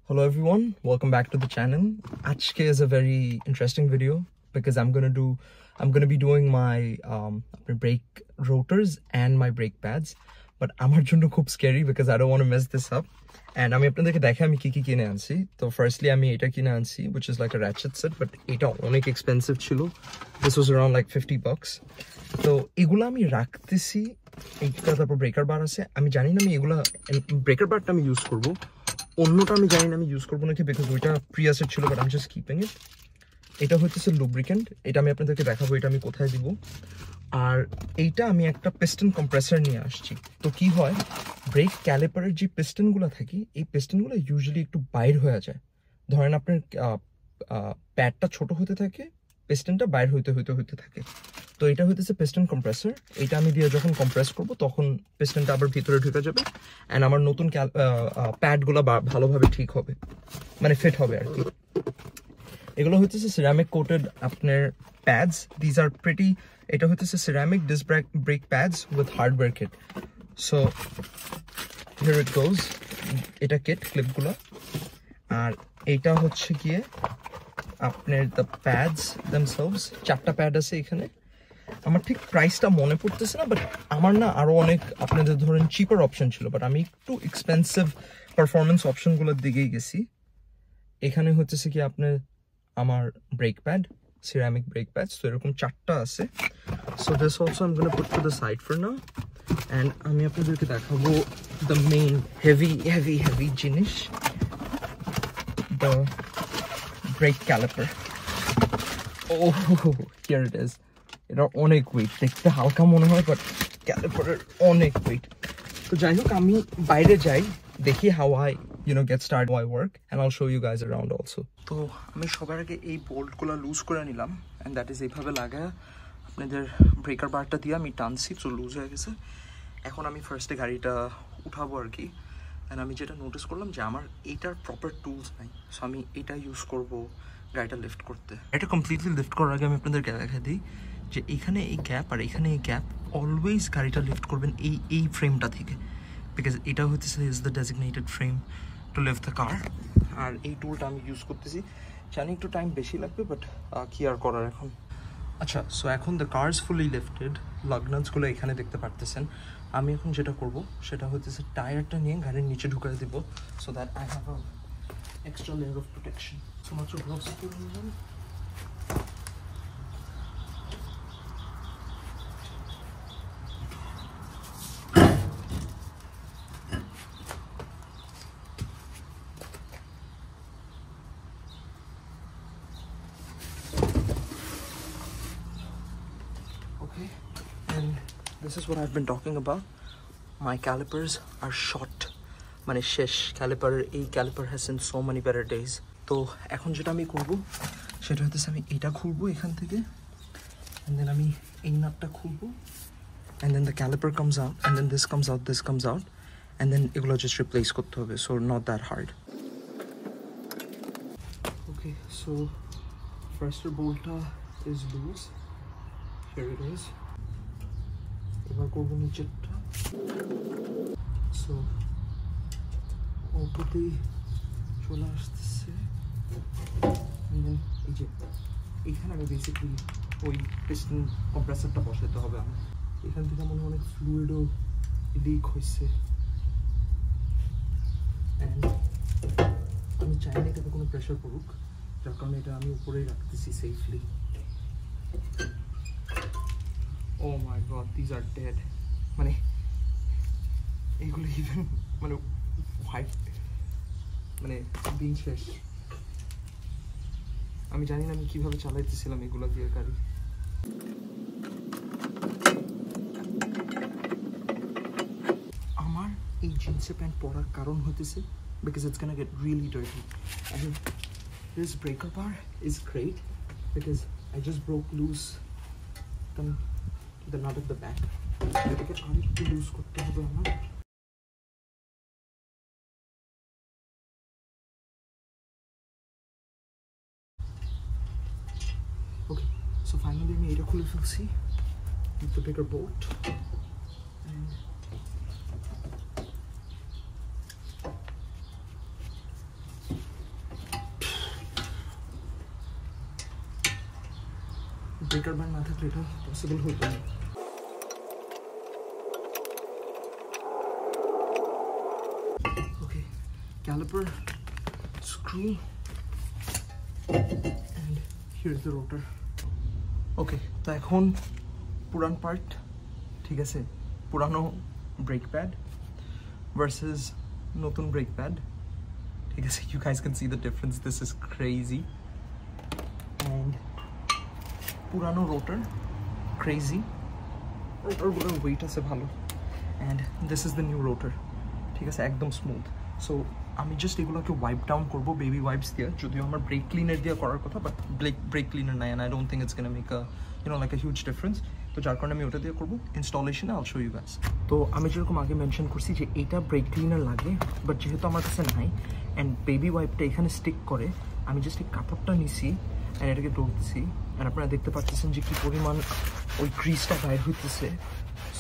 Hello everyone, welcome back to the channel. Ajke is a very interesting video because I'm gonna be doing my brake rotors and my brake pads, but আমার জন্য খুব scary because I don't want to mess this up. And আমি আপনাদেরকে দেখাই আমি কি কিনে আনছি। তো firstly আমি এটা কিনে আনছি, which is like a ratchet set, but এটা অনেক expensive ছিল. This was around like $50. তো এগুলো আমি রাখতেছি। এইটা তারপর ব্রেকার বার আছে। আমি জানি না আমি এগুলা ব্রেকার বারটা আমি ইউজ করব। অন্যটা আমি জানি না আমি ইউজ করবো নাকি, বিকজ ওইটা প্রিয়াসের ছিল, বাট আমি জাস্ট কিপিং ইট। এটা হচ্ছে লুব্রিকেন্ট, এটা আমি আপনাদেরকে দেখাবো এটা আমি কোথায় দিব। আর এইটা আমি একটা পিস্টন কম্প্রেসর নিয়ে আসছি। তো কি হয়, ব্রেক ক্যালিপারের যে পিস্টনগুলো থাকে এই পিস্টনগুলো ইউজুয়ালি একটু বাইর হয়ে যায়। ধরেন আপনার প্যাডটা ছোট হতে থাকে, পিস্টনটা বাইর হইতে থাকে। তো এটা হইতেছে পিস্টন কম্প্রেসর। এটা আমি দিয়ে যখন কম্প্রেস করবো তখন পিস্টনটা আবার ভিতরে ঢুকে যাবে অ্যান্ড আমার নতুন প্যাডগুলো ভালোভাবে ঠিক হবে, মানে ফিট হবে আর কি। এগুলো হইতেছে সিরামিক কোটেড আপনার প্যাডস। দিজ আর প্রিটি, এটা হইতেছে ceramic disc brake pads with hardware kit. So here it goes, এটা কিট ক্লিপগুলো। আর এইটা হচ্ছে গিয়ে আপনার দ্য প্যাডস দেমসেলভস। 4টা প্যাড আছে এখানে। আমার ঠিক প্রাইসটা মনে পড়তেছে না, বাট আমার না আরো অনেক আপনাদের ধরেন চিপার অপশন ছিল, বাট আমি একটু এক্সপেন্সিভ পারফরমেন্স অপশনগুলোর দিকেই গেছি। এখানে হচ্ছে কি আপনার আমার brake pad, ceramic brake pad. তো এরকম 4টা আছে। So this also I am gonna put to the side for now. And আমি আপনাদেরকে দেখাবো দ্য মেইন হেভি জিনিস, the brake caliper. Oh, here it is. এটা অনেক ওয়েট, দেখতে হালকা মনে হয় বাট ক্যালিপারের অনেক ওয়েট। তো যাই হোক, আমি বাইরে যাই, দেখি how I get started my work, and I'll show you guys around also. তো আমি সবার আগে এই বোল্টগুলো লুজ করে নিলাম, অ্যান্ড দ্যাট ইজ এইভাবে লাগায় আপনাদের ব্রেকার বারটা দিয়ে আমি টানছি, তো লুজ হয়ে গেছে। এখন আমি ফার্স্টে গাড়িটা উঠাবো আর কি। অ্যান্ড আমি যেটা নোটিস করলাম যে আমার এইটার প্রপার টুলস নাই, সো আমি এটা ইউজ করবো গাড়িটা লিফট করতে। এটা কমপ্লিটলি লিফট করার আগে আমি আপনাদেরকে দেখা দিই যে এখানে এই গ্যাপ আর এখানে এই গ্যাপ, অলওয়েজ গাড়িটা লিফট করবেন এই ফ্রেমটা থেকে, বিকজ এটা হচ্ছে is the designated frame to lift the car. আর এই টুলটা আমি ইউজ করতেছি, জানি একটু টাইম বেশি লাগবে, বাট কি আর করার এখন। আচ্ছা, সো এখন the car is fully lifted, লাগনাজগুলো এখানে দেখতে পারতেছেন। আমি এখন যেটা করব সেটা হচ্ছে টায়ারটা নিয়ে গাড়ির নিচে ঢুকাই দেবো, so that I have a extra layer of protection. So much of gloves put on them. Okay, and this is what I've been talking about. My calipers are short. মানে শেষ, ক্যালিপারের এই caliper has seen so many better days. তো এখন যেটা আমি করবো সেটা হচ্ছে আমি এটা খুলবো এখান থেকে, অ্যান্ড দেন আমি এই নাটটা খুলবো, and then the caliper comes out, and then this comes out, and then এগুলো জাস্ট রিপ্লেস করতে হবে। So not that hard. Okay, so ফার্স্টের বোল্টটা is loose, here it is. এবার করবো নিচেরটা। সো অল্পতেই চলে আসতেছে। এই যে এইখানে আমি বেসিক্যালি ওই পিস্টন কম্প্রেসারটা বসাতে হবে আমার। এখান থেকে মনে হয় অনেক ফ্লুইডও লিক হয়েছে, অ্যান্ড আমি চাই না এটাতে কোনো প্রেশার পড়ুক, যার কারণে এটা আমি উপরেই রাখতেছি safely. Oh my god, these are dead. মানে এইগুলো ইভেন মানে হোয়াইট, মানে দিন শেষ। আমি জানি না আমি কিভাবে চালাইতেছিলাম এগুলো দিয়ে গাড়ি। আমার এই জিন্সের প্যান্ট পরার কারণ হতেছে because it's gonna get really dirty. And this breaker bar is great because I just broke loose the nut at the back. এটাকে আরেকটু লুজ করতে হবে আমার। Okay, so finally আমি এটা খুলে ফেলছি with the bigger bolt, and breaker band না থাকলে এটা পসিবল হতো না। Okay, caliper, screw, and here is the rotor. Okay, তো এখন পুরান পার্ট, ঠিক আছে, পুরানো ব্রেক প্যাড ভার্সেস নতুন ব্রেক প্যাড, ঠিক আছে। You guys can see the difference. This is crazy. And পুরানো রোটার, crazy. রোটারগুলোর ওয়েট আছে ভালো। And this is the new rotor, ঠিক আছে, একদম স্মুথ। সো আমি জাস্ট এগুলোকে ওয়াইপ ডাউন করবো বেবি ওয়াইপস দিয়ে, যদিও আমার ব্রেক ক্লিনার দিয়ে করার কথা, বাট ব্রেক ক্লিনার নাই, and I don't think it's gonna make like a huge difference. তো যার কারণে আমি ওটা দিয়ে করবো ইনস্টলেশনে। আল শো ইউ গাইস। তো আমি যেরকম আগে মেনশন করছি যে এটা ব্রেক ক্লিনার লাগে, বাট যেহেতু আমার কাছে নাই অ্যান্ড বেবি ওয়াইপটা এখানে স্টিক করে, আমি জাস্ট এই কাপড়টা নিছি অ্যান্ড এটাকে দৌড়তেছি, অ্যান্ড আপনারা দেখতে পাচ্ছেন যে কী পরিমাণ ওই গ্রিসটা বাইর হইতেছে।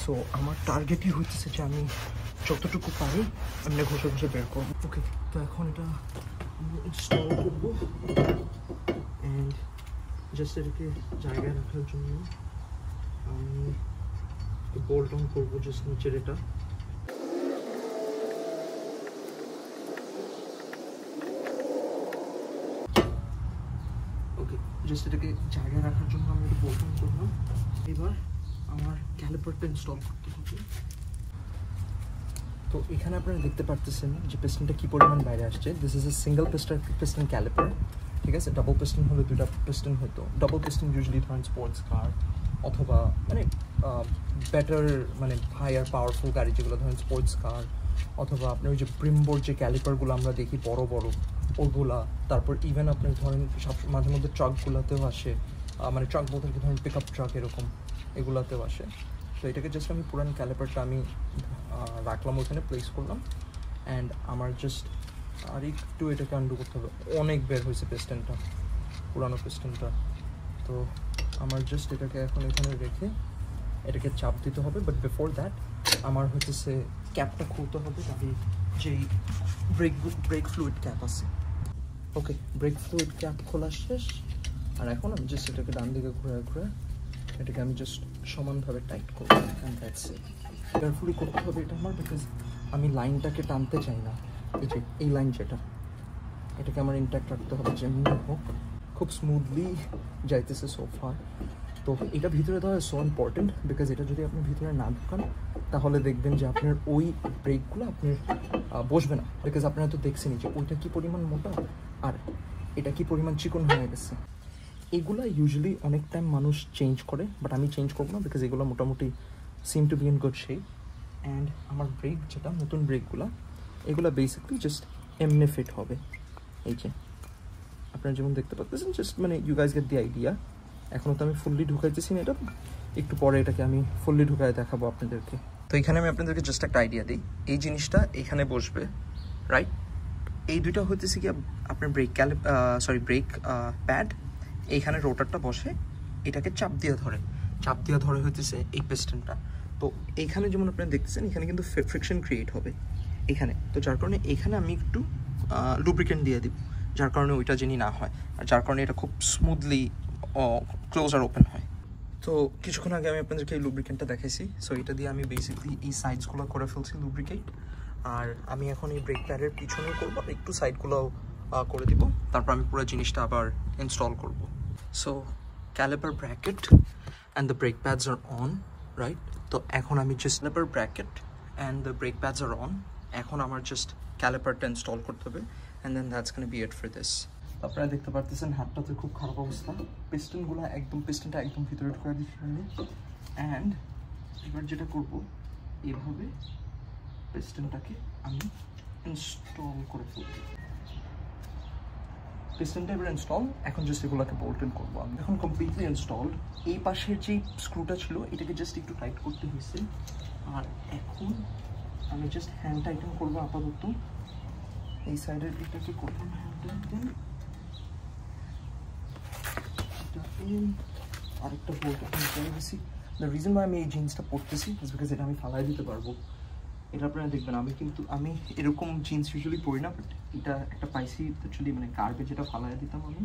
সো আমার টার্গেটই হইতেছে যে আমি যতটুকু পারি এমনি ঘষে ঘষে বের করবো। ওকে, তো এখন এটা ইনস্টল করবো অ্যান্ড জাস্ট এটাকে জায়গায় রাখার জন্য আমি বোল্ট অন করবো জাস্ট নিচের এটা। ওকে, জাস্ট এটাকে জায়গায় রাখার জন্য আমি এটা বোল্ট অন করবো। এবার আমার ক্যালিপারটা ইনস্টল করতে হবে। তো এখানে আপনারা দেখতে পারতেছেন যে পিস্টনটা কী পরিমাণ বাইরে আসছে। This is a single piston caliper, ঠিক আছে। ডাবল পিস্টন হলে দুইটা পিস্টন হতো। ডাবল পিস্টন ইউজুয়ালি ধরেন স্পোর্টস কার অথবা মানে বেটার মানে হায়ার পাওয়ারফুল গাড়ি যেগুলো ধরেন স্পোর্টস কার, অথবা আপনার ওই যে ব্রিমবোর যে ক্যালিপারগুলো আমরা দেখি বড় বড় ওগুলা। তারপর ইভেন আপনার ধরেন সব মাঝে মধ্যে ট্রাকগুলোতেও আসে, মানে ট্রাক বলতে ধরেন পিক আপ ট্রাক এরকম এগুলাতেও আসে। তো এটাকে জাস্ট আমি পুরান ক্যালিপারটা আমি রাখলাম ওখানে, প্লেস করলাম, অ্যান্ড আমার জাস্ট আর একটু এটাকে আন্ডু করতে হবে। অনেক বের হয়েছে পিস্টনটা, পুরানো পিস্টনটা। তো আমার জাস্ট এটাকে এখন এখানে রেখে এটাকে চাপ দিতে হবে। বাট বিফোর দ্যাট আমার হচ্ছে ক্যাপটা খুলতে হবে, গাড়ির যেই ব্রেক ফ্লুইড ক্যাপ আছে। ওকে, ব্রেক ফ্লুইড ক্যাপ খোলা শেষ। আর এখন আমি জাস্ট এটাকে ডান দিকে ঘুরে ঘুরে এটাকে আমি জাস্ট সমানভাবে টাইট করবো, অ্যান্ড দ্যাটস ইট। কেয়ারফুলি করতে হবে এটা আমার, বিকজ আমি লাইনটাকে টানতে চাই না। এই যে এই লাইন যেটা, এটাকে আমার ইনট্যাক্ট রাখতে হবে যেমনি হোক। খুব স্মুথলি যাইতেছে সোফা। তো এটা ভিতরে দেওয়া সো ইম্পর্টেন্ট, বিকজ এটা যদি আপনি ভিতরে না ঢুকান তাহলে দেখবেন যে আপনার ওই ব্রেকগুলো আপনার বসবে না। বিকজ আপনারা তো দেখছেনই যে ওইটা কী পরিমাণ মোটা আর এটা কী পরিমাণ চিকন হয়ে গেছে। এগুলো ইউজুয়ালি অনেক টাইম মানুষ চেঞ্জ করে, বাট আমি চেঞ্জ করবো না, বিকজ এগুলো মোটামুটি seem to be in good shape. And আমার ব্রেক যেটা নতুন ব্রেকগুলো, এগুলো বেসিকলি জাস্ট এমনি ফিট হবে। এই যে আপনারা যেমন দেখতে পাচ্ছেন, জাস্ট মানে you guys get the idea. এখনও তো আমি ফুললি ঢুকাইতেছি না, এটা একটু পরে এটাকে আমি ফুললি ঢুকাই দেখাবো আপনাদেরকে। তো এখানে আমি আপনাদেরকে জাস্ট একটা আইডিয়া দিই। এই জিনিসটা এখানে বসবে, রাইট? এই দুইটা হইতেছে কি আপনার ব্রেক ব্রেক প্যাড। এইখানে রোটারটা বসে, এটাকে চাপ দিয়ে ধরে হইতেছে এই পিস্টনটা। তো এইখানে যেমন আপনারা দেখতেছেন, এখানে কিন্তু ফ্রিকশন ক্রিয়েট হবে এখানে। তো যার কারণে এখানে আমি একটু লুব্রিকেন্ট দিয়ে দিব, যার কারণে ওইটা যিনি না হয়, আর যার কারণে এটা খুব স্মুথলি ক্লোজ আর ওপেন হয়। তো কিছুক্ষণ আগে আমি আপনাদেরকে এই লুব্রিকেন্টটা দেখাইছি। সো এটা দিয়ে আমি বেসিকলি এই সাইডসগুলো করে ফেলছি লুব্রিকেট। আর আমি এখন এই ব্রেক প্যাডের পিছনেও করবো, আর একটু সাইডগুলোও করে দিব। তারপর আমি পুরো জিনিসটা আবার ইনস্টল করব। So caliper bracket and the brake pads are on, right? তো এখন আমি just caliper bracket and the brake pads are on. এখন আমার জাস্ট ক্যালিপারটা ইনস্টল করতে হবে, and then that's gonna be it for this. আপনারা দেখতে পারতেছেন হাতটাতে খুব খারাপ অবস্থা। পিস্টনটা একদম ভিতরে ঢুকাই দিচ্ছি আমি। অ্যান্ড এবার যেটা করবো, এভাবে পিস্টনটাকে আমি ইনস্টল করে ফেলবো। পিস্টনটা এবার ইনস্টল। এখন জাস্ট এগুলোকে বোল্ট করবো আমি। এখন কমপ্লিটলি ইনস্টলড। এই পাশের যে স্ক্রুটা ছিল এটাকে জাস্ট একটু টাইট করতে হয়েছে। আর এখন আমি জাস্ট হ্যান্ড টাইটেন করবো আপাতত। এই সাইডের এটাকে করলাম হ্যান্ড টাইটেন। আরেকটা বোল্ট এখন করে দিছি। দ্য রিজন ওয়াই আমি এই জিন্সটা পরতেছি ইজ বিকজ এটা আমি ফালাই দিতে পারবো। এটা আপনারা দেখবেন, আমি এরকম জিন্স ইউজুয়ালি পরি না, বাট এটা একটা পাইছি অ্যাকচুয়ালি, মানে কার্পে যেটা ফালাই দিতাম আমি,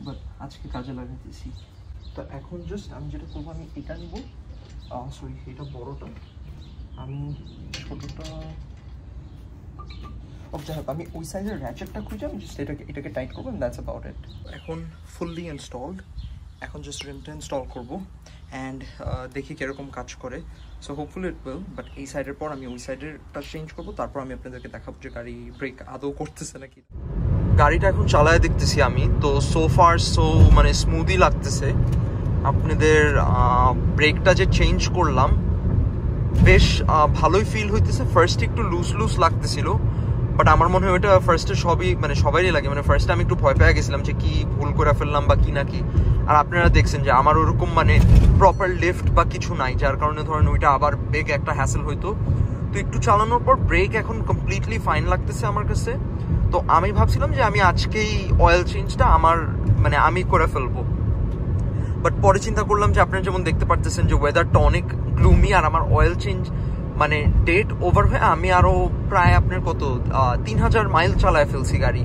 বাট আজকে কাজে লাগাইতেছি। তো এখন জাস্ট আমি যেটা করবো, আমি এটা নিব, সরি এটা বড়টা, আমি ছোটোটা যাই হোক আমি ওই সাইজের র্যাচেটটা খুঁজে আমি জাস্ট এটাকে টাইট করবো, দ্যাটস অ্যাবাউট ইট। এখন ফুললি ইনস্টলড, এখন জাস্ট রিমটা ইনস্টল করবো অ্যান্ড দেখি কীরকম কাজ করে। So hopefully it will, but এই সাইডের পর আমি ওই সাইডেরটা চেঞ্জ করবো, তারপর আমি আপনাদেরকে দেখাবো যে গাড়ি ব্রেক আদৌ করতেছে নাকি। গাড়িটা এখন চালায় দেখতেছি আমি, তো সো ফার সো মানে স্মুথই লাগতেছে। আপনাদের ব্রেকটা যে চেঞ্জ করলাম বেশ ভালোই ফিল হইতেছে। ফার্স্টে একটু লুজ লুজ লাগতেছিল, বাট আমার মনে হয় ওইটা ফার্স্টে সবারই লাগে, মানে ফার্স্টে আমি একটু ভয় পেয়ে গেছিলাম যে কি ভুল করে ফেললাম বা কি নাকি। আর আপনারা দেখছেন যে আমার ওরকম মানে প্রপার লিফট বা কিছু নাই, যার কারণে ধরেন ওইটা আবার বেগ একটা হ্যাসেল হইতো। তো একটু চালানোর পর ব্রেক এখন কমপ্লিটলি ফাইন লাগতেছে আমার কাছে। তো আমি ভাবছিলাম যে আমি আজকেই অয়েল চেঞ্জটা আমি করে ফেলবো, বাট পরে চিন্তা করলাম যে আপনারা যেমন দেখতে পারতেছেন যে ওয়েদারটা অনেক গ্লুমি, আর আমার অয়েল চেঞ্জ মানে ডেট ওভার হয়ে আমি আরও প্রায় আপনার 3000 মাইল চালায় ফেলছি গাড়ি।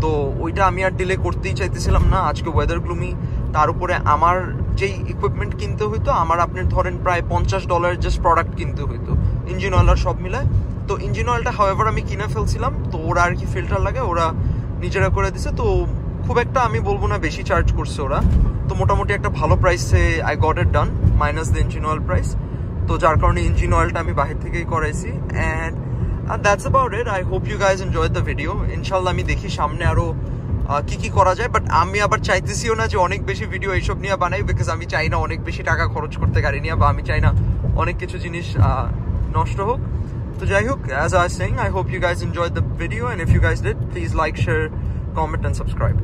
তো ওইটা আমি আর ডিলে করতেই চাইতেছিলাম না। আজকে ওয়েদার গ্লুমি, তার উপরে আমার যেই ইকুইপমেন্ট কিনতে হইতো, আমার আপনার ধরেন প্রায় $50 জাস্ট প্রোডাক্ট কিনতে হইতো, ইঞ্জিন অয়েল আর সব মিলায়। তো ইঞ্জিন অয়েলটা হাওয়েভার আমি কিনে ফেলছিলাম, তো ওরা আর কি ফিল্টার লাগে ওরা নিজেরা করে দিছে। তো খুব একটা আমি বলবো না বেশি চার্জ করছে ওরা, তো মোটামুটি একটা ভালো প্রাইসে I got it done minus the engine oil price. তো যার কারণে ইঞ্জিন অয়েলটা আমি বাহির থেকেই করাইছি। And that's about it. I hope you guys enjoy the video. ইনশাল্লাহ আমি দেখি সামনে আরও কি করা যায়, বাট আমি আবার চাইতেছিও না যে অনেক বেশি ভিডিও এইসব নিয়ে বানাই, বিকজ আমি চাই না অনেক বেশি টাকা খরচ করতে গাড়ি নিয়ে, বা আমি চাই না অনেক কিছু জিনিস নষ্ট হোক। তো যাই হোক, as I was saying, I hope you guys enjoyed the video, and if you guys did, please like, share, comment and subscribe.